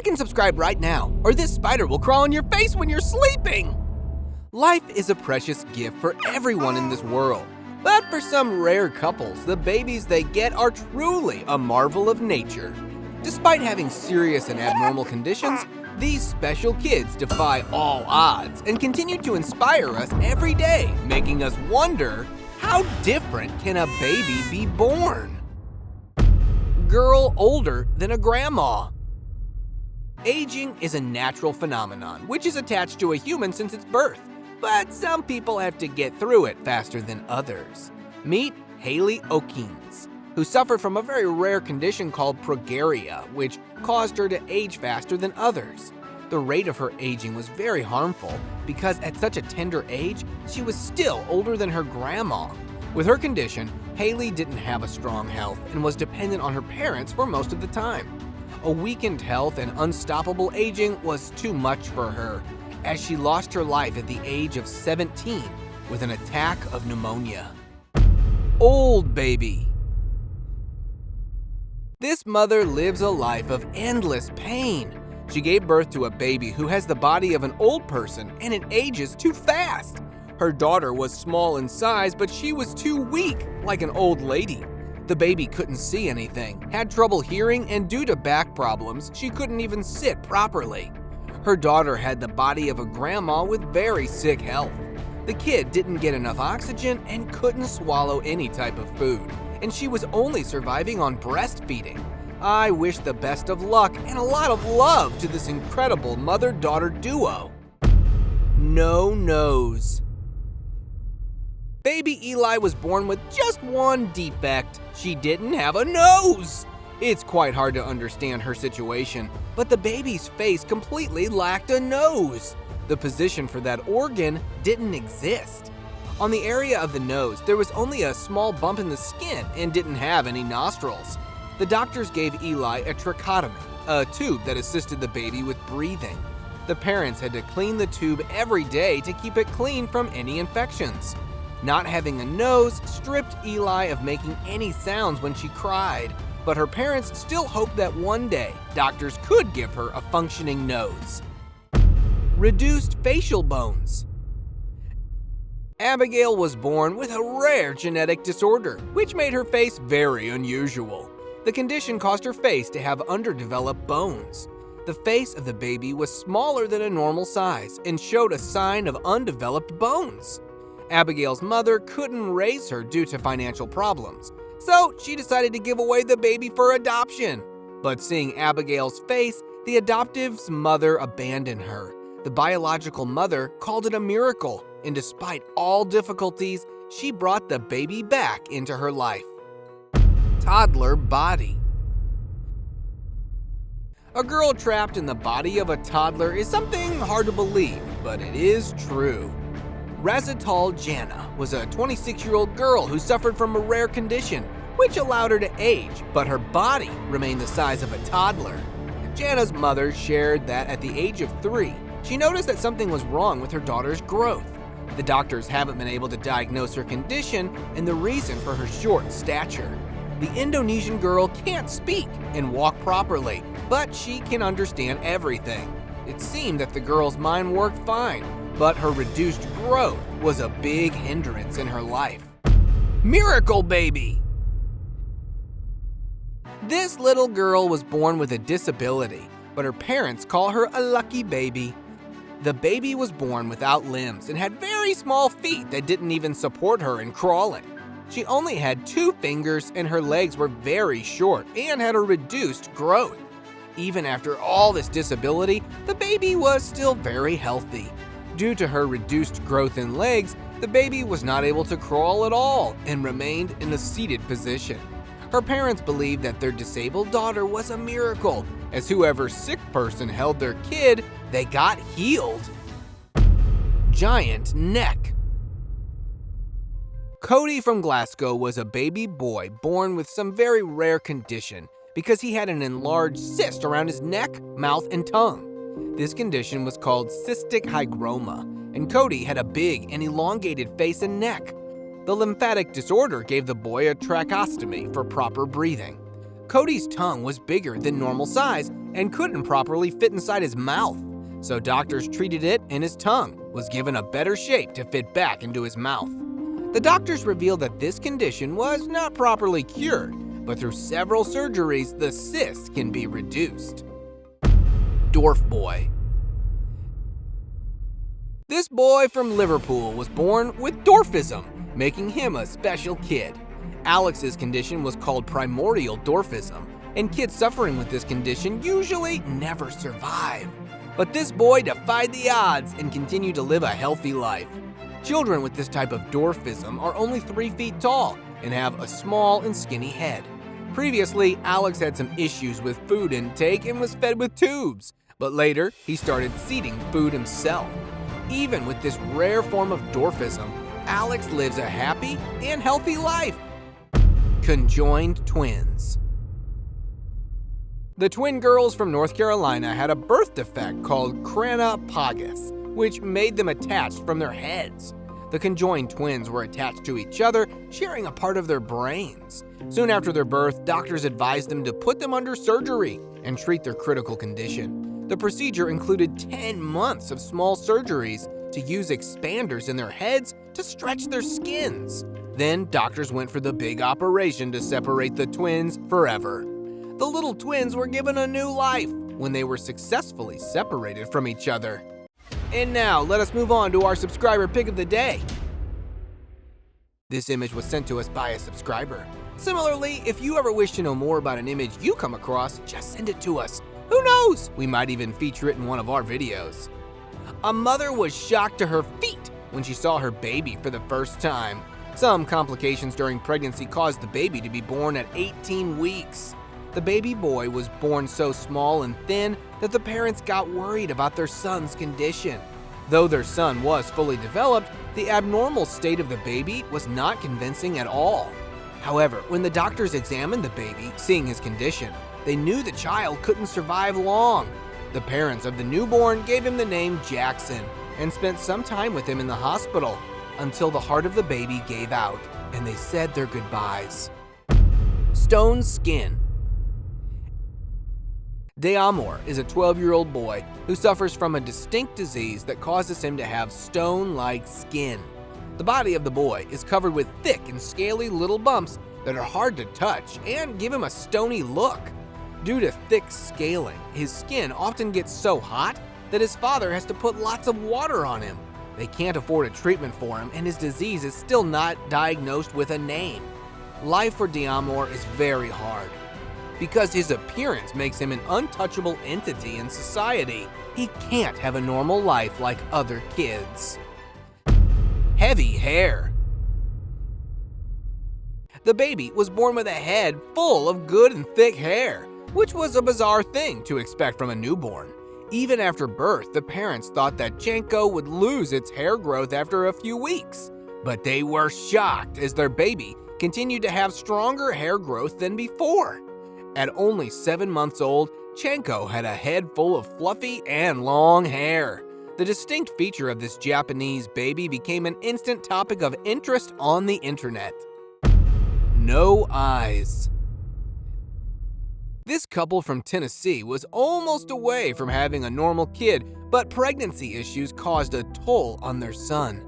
Like and subscribe right now, or this spider will crawl on your face when you're sleeping! Life is a precious gift for everyone in this world. But for some rare couples, the babies they get are truly a marvel of nature. Despite having serious and abnormal conditions, these special kids defy all odds and continue to inspire us every day, making us wonder, how different can a baby be born? Girl older than a grandma. Aging is a natural phenomenon which is attached to a human since its birth, but some people have to get through it faster than others. Meet Haley O'Keens, who suffered from a very rare condition called progeria, which caused her to age faster than others. The rate of her aging was very harmful because at such a tender age, she was still older than her grandma. With her condition, Haley didn't have a strong health and was dependent on her parents for most of the time. A weakened health and unstoppable aging was too much for her, as she lost her life at the age of 17 with an attack of pneumonia. Old baby. This mother lives a life of endless pain. She gave birth to a baby who has the body of an old person and it ages too fast. Her daughter was small in size, but she was too weak, like an old lady. The baby couldn't see anything, had trouble hearing, and due to back problems, she couldn't even sit properly. Her daughter had the body of a grandma with very sick health. The kid didn't get enough oxygen and couldn't swallow any type of food, and she was only surviving on breastfeeding. I wish the best of luck and a lot of love to this incredible mother-daughter duo. No nose. Baby Eli was born with just one defect. She didn't have a nose. It's quite hard to understand her situation, but the baby's face completely lacked a nose. The position for that organ didn't exist. On the area of the nose, there was only a small bump in the skin and didn't have any nostrils. The doctors gave Eli a tracheotomy, a tube that assisted the baby with breathing. The parents had to clean the tube every day to keep it clean from any infections. Not having a nose stripped Eli of making any sounds when she cried, but her parents still hoped that one day doctors could give her a functioning nose. Reduced facial bones. Abigail was born with a rare genetic disorder, which made her face very unusual. The condition caused her face to have underdeveloped bones. The face of the baby was smaller than a normal size and showed a sign of undeveloped bones. Abigail's mother couldn't raise her due to financial problems, so she decided to give away the baby for adoption. But seeing Abigail's face, the adoptive's mother abandoned her. The biological mother called it a miracle, and despite all difficulties, she brought the baby back into her life. Toddler body. A girl trapped in the body of a toddler is something hard to believe, but it is true. Razital Jana was a 26-year-old girl who suffered from a rare condition, which allowed her to age, but her body remained the size of a toddler. Jana's mother shared that at the age of 3, she noticed that something was wrong with her daughter's growth. The doctors haven't been able to diagnose her condition and the reason for her short stature. The Indonesian girl can't speak and walk properly, but she can understand everything. It seemed that the girl's mind worked fine, but her reduced growth was a big hindrance in her life. Miracle baby! This little girl was born with a disability, but her parents call her a lucky baby. The baby was born without limbs and had very small feet that didn't even support her in crawling. She only had 2 fingers and her legs were very short and had a reduced growth. Even after all this disability, the baby was still very healthy. Due to her reduced growth in legs, the baby was not able to crawl at all and remained in a seated position. Her parents believed that their disabled daughter was a miracle, as whoever sick person held their kid, they got healed. Giant neck. Cody from Glasgow was a baby boy born with some very rare condition because he had an enlarged cyst around his neck, mouth, and tongue. This condition was called cystic hygroma, and Cody had a big and elongated face and neck. The lymphatic disorder gave the boy a tracheostomy for proper breathing. Cody's tongue was bigger than normal size and couldn't properly fit inside his mouth, so doctors treated it and his tongue was given a better shape to fit back into his mouth. The doctors revealed that this condition was not properly cured, but through several surgeries, the cyst can be reduced. Dwarf boy. This boy from Liverpool was born with dwarfism, making him a special kid. Alex's condition was called primordial dwarfism, and kids suffering with this condition usually never survive. But this boy defied the odds and continued to live a healthy life. Children with this type of dwarfism are only 3 feet tall and have a small and skinny head. Previously, Alex had some issues with food intake and was fed with tubes, but later he started seeding food himself. Even with this rare form of dwarfism, Alex lives a happy and healthy life. Conjoined twins. The twin girls from North Carolina had a birth defect called crana pagus, which made them attached from their heads. The conjoined twins were attached to each other, sharing a part of their brains. Soon after their birth, doctors advised them to put them under surgery and treat their critical condition. The procedure included 10 months of small surgeries to use expanders in their heads to stretch their skins. Then doctors went for the big operation to separate the twins forever. The little twins were given a new life when they were successfully separated from each other. And now, let us move on to our subscriber pick of the day. This image was sent to us by a subscriber. Similarly, if you ever wish to know more about an image you come across, just send it to us. Who knows? We might even feature it in one of our videos. A mother was shocked to her feet when she saw her baby for the first time. Some complications during pregnancy caused the baby to be born at 18 weeks. The baby boy was born so small and thin that the parents got worried about their son's condition. Though their son was fully developed, the abnormal state of the baby was not convincing at all. However, when the doctors examined the baby, seeing his condition, they knew the child couldn't survive long. The parents of the newborn gave him the name Jackson and spent some time with him in the hospital until the heart of the baby gave out and they said their goodbyes. Stone skin. DWARF is a 12-year-old boy who suffers from a distinct disease that causes him to have stone-like skin. The body of the boy is covered with thick and scaly little bumps that are hard to touch and give him a stony look. Due to thick scaling, his skin often gets so hot that his father has to put lots of water on him. They can't afford a treatment for him, and his disease is still not diagnosed with a name. Life for DWARF is very hard. Because his appearance makes him an untouchable entity in society, he can't have a normal life like other kids. Heavy hair. The baby was born with a head full of good and thick hair, which was a bizarre thing to expect from a newborn. Even after birth, the parents thought that Janko would lose its hair growth after a few weeks, but they were shocked as their baby continued to have stronger hair growth than before. At only 7 months old, Janko had a head full of fluffy and long hair. The distinct feature of this Japanese baby became an instant topic of interest on the internet. No eyes. This couple from Tennessee was almost away from having a normal kid, but pregnancy issues caused a toll on their son.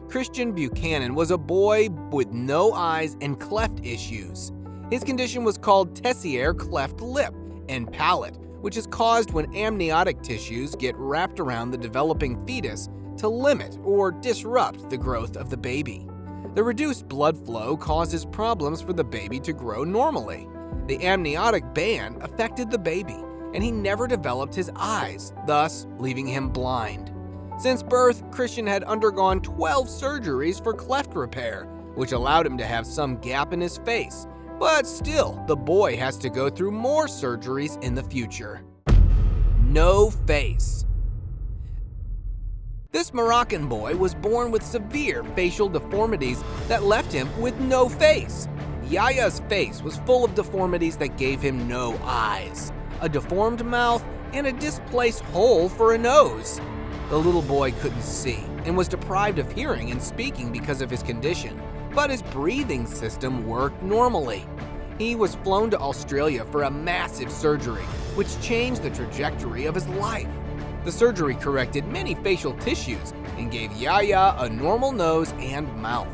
Christian Buchanan was a boy with no eyes and cleft issues. His condition was called Tessier cleft lip and palate, which is caused when amniotic tissues get wrapped around the developing fetus to limit or disrupt the growth of the baby. The reduced blood flow causes problems for the baby to grow normally. The amniotic band affected the baby, and he never developed his eyes, thus leaving him blind. Since birth, Christian had undergone 12 surgeries for cleft repair, which allowed him to have some gap in his face. But still, the boy has to go through more surgeries in the future. No face. This Moroccan boy was born with severe facial deformities that left him with no face. Yaya's face was full of deformities that gave him no eyes, a deformed mouth, and a displaced hole for a nose. The little boy couldn't see and was deprived of hearing and speaking because of his condition, but his breathing system worked normally. He was flown to Australia for a massive surgery, which changed the trajectory of his life. The surgery corrected many facial tissues and gave Yaya a normal nose and mouth.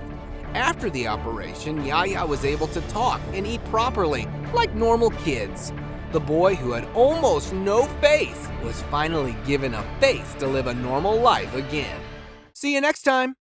After the operation, Yaya was able to talk and eat properly, like normal kids. The boy who had almost no face was finally given a face to live a normal life again. See you next time!